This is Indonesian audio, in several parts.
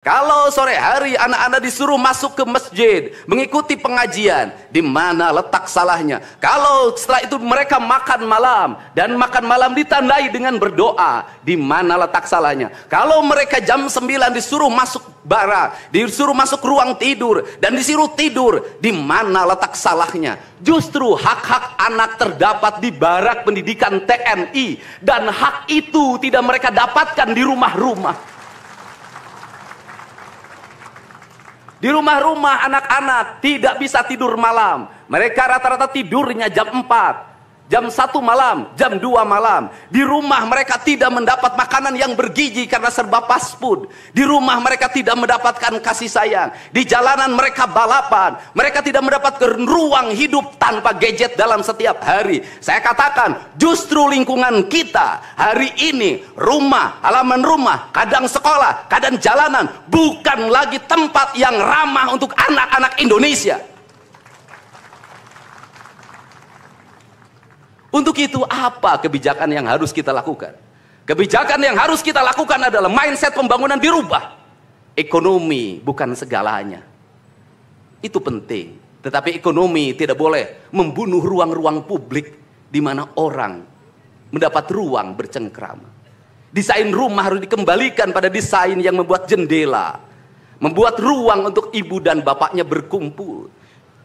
Kalau sore hari anak-anak disuruh masuk ke masjid, mengikuti pengajian, di mana letak salahnya? Kalau setelah itu mereka makan malam, dan makan malam ditandai dengan berdoa, di mana letak salahnya? Kalau mereka jam 9 disuruh masuk barak, disuruh masuk ruang tidur, dan disuruh tidur, di mana letak salahnya? Justru hak-hak anak terdapat di barak pendidikan TNI, dan hak itu tidak mereka dapatkan di rumah-rumah. Di rumah-rumah anak-anak tidak bisa tidur malam. Mereka rata-rata tidurnya jam 4, jam 1 malam, jam 2 malam. Di rumah mereka tidak mendapat makanan yang bergizi karena serba fast food. Di rumah mereka tidak mendapatkan kasih sayang. Di jalanan mereka balapan. Mereka tidak mendapatkan ruang hidup tanpa gadget dalam setiap hari. Saya katakan, justru lingkungan kita hari ini, rumah, halaman rumah, kadang sekolah, kadang jalanan, bukan lagi tempat yang ramah untuk anak-anak Indonesia. Untuk itu apa kebijakan yang harus kita lakukan? Kebijakan yang harus kita lakukan adalah mindset pembangunan dirubah. Ekonomi bukan segalanya. Itu penting. Tetapi ekonomi tidak boleh membunuh ruang-ruang publik di mana orang mendapat ruang bercengkrama. Desain rumah harus dikembalikan pada desain yang membuat jendela, membuat ruang untuk ibu dan bapaknya berkumpul.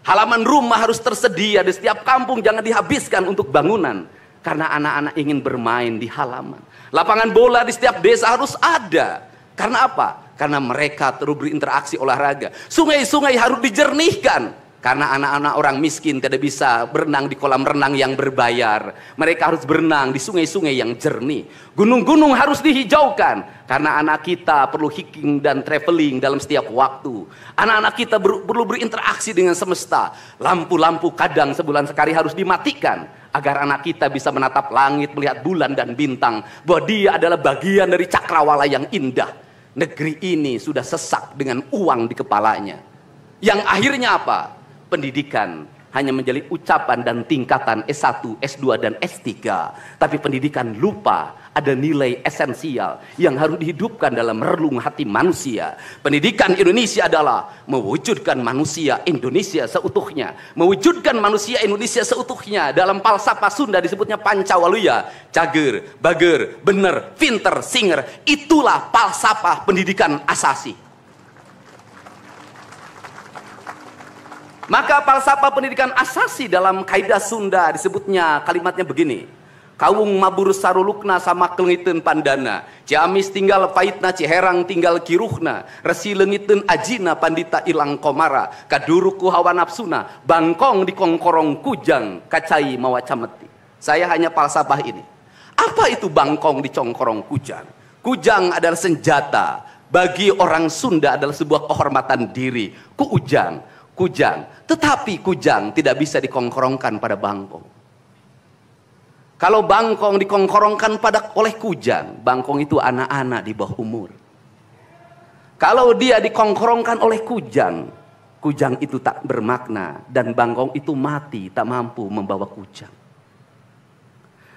Halaman rumah harus tersedia di setiap kampung, jangan dihabiskan untuk bangunan. Karena anak-anak ingin bermain di halaman. Lapangan bola di setiap desa harus ada. Karena apa? Karena mereka terus berinteraksi olahraga. Sungai-sungai harus dijernihkan. Karena anak-anak orang miskin tidak bisa berenang di kolam renang yang berbayar. Mereka harus berenang di sungai-sungai yang jernih. Gunung-gunung harus dihijaukan. Karena anak kita perlu hiking dan traveling dalam setiap waktu. Anak-anak kita perlu berinteraksi dengan semesta. Lampu-lampu kadang sebulan sekali harus dimatikan. Agar anak kita bisa menatap langit, melihat bulan dan bintang. Bahwa dia adalah bagian dari cakrawala yang indah. Negeri ini sudah sesak dengan uang di kepalanya. Yang akhirnya apa? Pendidikan hanya menjadi ucapan dan tingkatan S1, S2, dan S3. Tapi pendidikan lupa ada nilai esensial yang harus dihidupkan dalam relung hati manusia. Pendidikan Indonesia adalah mewujudkan manusia Indonesia seutuhnya. Mewujudkan manusia Indonesia seutuhnya. Dalam falsafah Sunda disebutnya Pancawaluya. Cager, bager, bener, pinter, singer. Itulah falsafah pendidikan asasi. Maka falsafah pendidikan asasi dalam kaidah Sunda disebutnya kalimatnya begini. Kawung mabur sarulukna sama kelengiten pandana. Ciamis tinggal paitna ciherang tinggal kiruhna. Resi lengiten ajina pandita ilang komara. Kaduruku hawa nafsuna. Bangkong di kongkorong kujang kacai mawacameti. Saya hanya falsafah ini. Apa itu bangkong di kongkorong kujang? Kujang adalah senjata. Bagi orang Sunda adalah sebuah kehormatan diri. Kujang, tetapi kujang tidak bisa dikongkorongkan pada bangkong. Kalau bangkong dikongkorongkan oleh kujang, bangkong itu anak-anak di bawah umur. Kalau dia dikongkorongkan oleh kujang, kujang itu tak bermakna dan bangkong itu mati, tak mampu membawa kujang.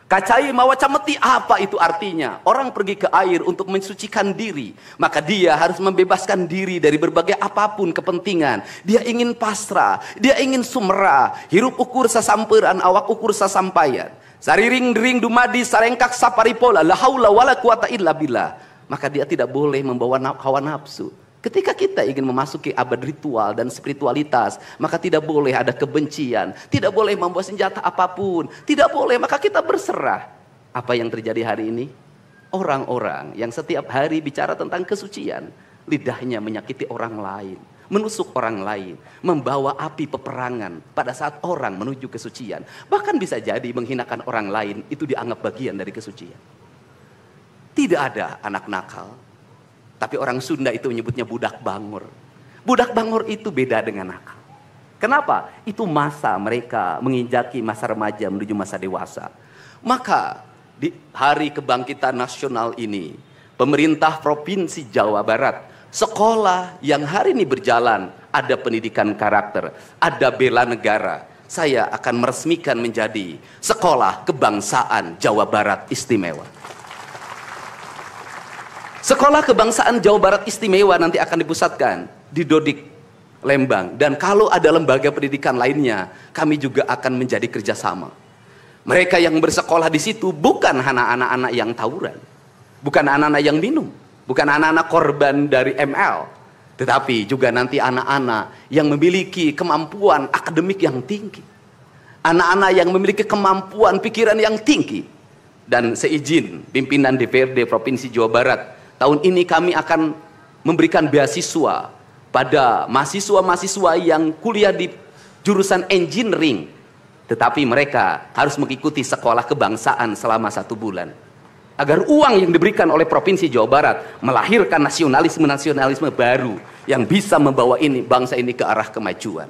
Kacai mawacameti, apa itu artinya? Orang pergi ke air untuk mensucikan diri. Maka dia harus membebaskan diri dari berbagai apapun kepentingan. Dia ingin pasrah, dia ingin sumera. Hirup ukur sasamperan, awak ukur sasampayan. Sariring-ring dumadi sarengkak saparipola. La haula wala quwata illa billah. Maka dia tidak boleh membawa hawa nafsu. Ketika kita ingin memasuki abad ritual dan spiritualitas, maka tidak boleh ada kebencian, tidak boleh membawa senjata apapun, tidak boleh, maka kita berserah. Apa yang terjadi hari ini? Orang-orang yang setiap hari bicara tentang kesucian, lidahnya menyakiti orang lain, menusuk orang lain, membawa api peperangan pada saat orang menuju kesucian. Bahkan bisa jadi menghinakan orang lain, itu dianggap bagian dari kesucian. Tidak ada anak nakal. Tapi orang Sunda itu menyebutnya budak bangor. Budak bangor itu beda dengan nakal. Kenapa? Itu masa mereka menginjaki masa remaja menuju masa dewasa. Maka di hari kebangkitan nasional ini, pemerintah Provinsi Jawa Barat, sekolah yang hari ini berjalan, ada pendidikan karakter, ada bela negara. Saya akan meresmikan menjadi Sekolah Kebangsaan Jawa Barat Istimewa. Sekolah Kebangsaan Jawa Barat Istimewa nanti akan dipusatkan di Dodik, Lembang. Dan kalau ada lembaga pendidikan lainnya, kami juga akan menjadi kerjasama. Mereka yang bersekolah di situ bukan anak-anak yang tawuran, bukan anak-anak yang minum, bukan anak-anak korban dari ML, tetapi juga nanti anak-anak yang memiliki kemampuan akademik yang tinggi, anak-anak yang memiliki kemampuan pikiran yang tinggi. Dan seizin pimpinan DPRD Provinsi Jawa Barat, tahun ini kami akan memberikan beasiswa pada mahasiswa-mahasiswa yang kuliah di jurusan engineering, tetapi mereka harus mengikuti sekolah kebangsaan selama 1 bulan, agar uang yang diberikan oleh Provinsi Jawa Barat melahirkan nasionalisme-nasionalisme baru yang bisa membawa bangsa ini ke arah kemajuan.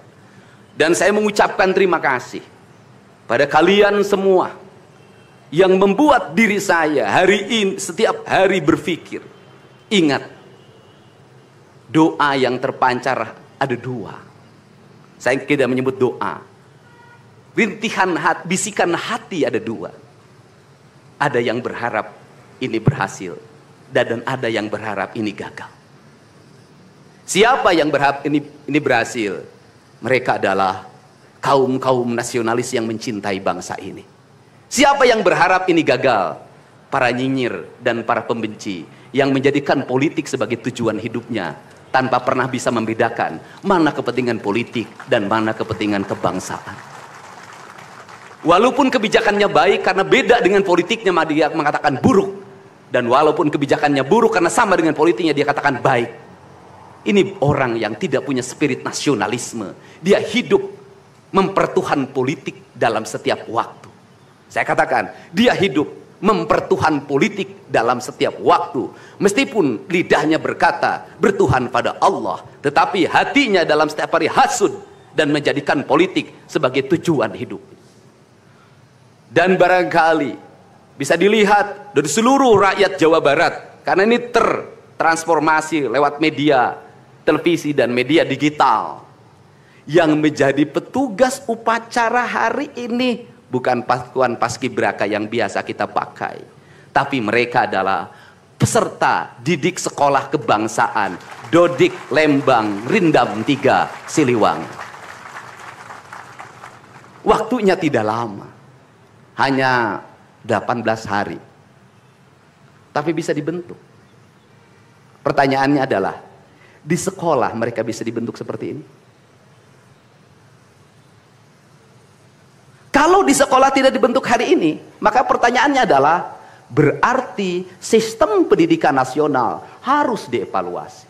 Dan saya mengucapkan terima kasih pada kalian semua yang membuat diri saya hari ini setiap hari berpikir. Ingat, doa yang terpancar ada 2. Saya tidak menyebut doa. Rintihan hati, bisikan hati ada 2. Ada yang berharap ini berhasil, dan ada yang berharap ini gagal. Siapa yang berharap ini berhasil? Mereka adalah kaum-kaum nasionalis yang mencintai bangsa ini. Siapa yang berharap ini gagal? Para nyinyir dan para pembenci yang menjadikan politik sebagai tujuan hidupnya, tanpa pernah bisa membedakan mana kepentingan politik dan mana kepentingan kebangsaan. Walaupun kebijakannya baik karena beda dengan politiknya, dia mengatakan buruk. Dan walaupun kebijakannya buruk karena sama dengan politiknya, dia katakan baik. Ini orang yang tidak punya spirit nasionalisme. Dia hidup mempertuhan politik dalam setiap waktu. Saya katakan, dia hidup mempertuhan politik dalam setiap waktu. Meskipun lidahnya berkata bertuhan pada Allah, tetapi hatinya dalam setiap hari hasud dan menjadikan politik sebagai tujuan hidup. Dan barangkali bisa dilihat dari seluruh rakyat Jawa Barat, karena ini tertransformasi lewat media televisi dan media digital, yang menjadi petugas upacara hari ini bukan pasukan paskibraka yang biasa kita pakai, tapi mereka adalah peserta didik sekolah kebangsaan Dodik, Lembang, Rindam 3, Siliwangi. Waktunya tidak lama, hanya 18 hari, tapi bisa dibentuk. Pertanyaannya adalah, di sekolah mereka bisa dibentuk seperti ini? Kalau di sekolah tidak dibentuk hari ini, maka pertanyaannya adalah, berarti sistem pendidikan nasional harus dievaluasi.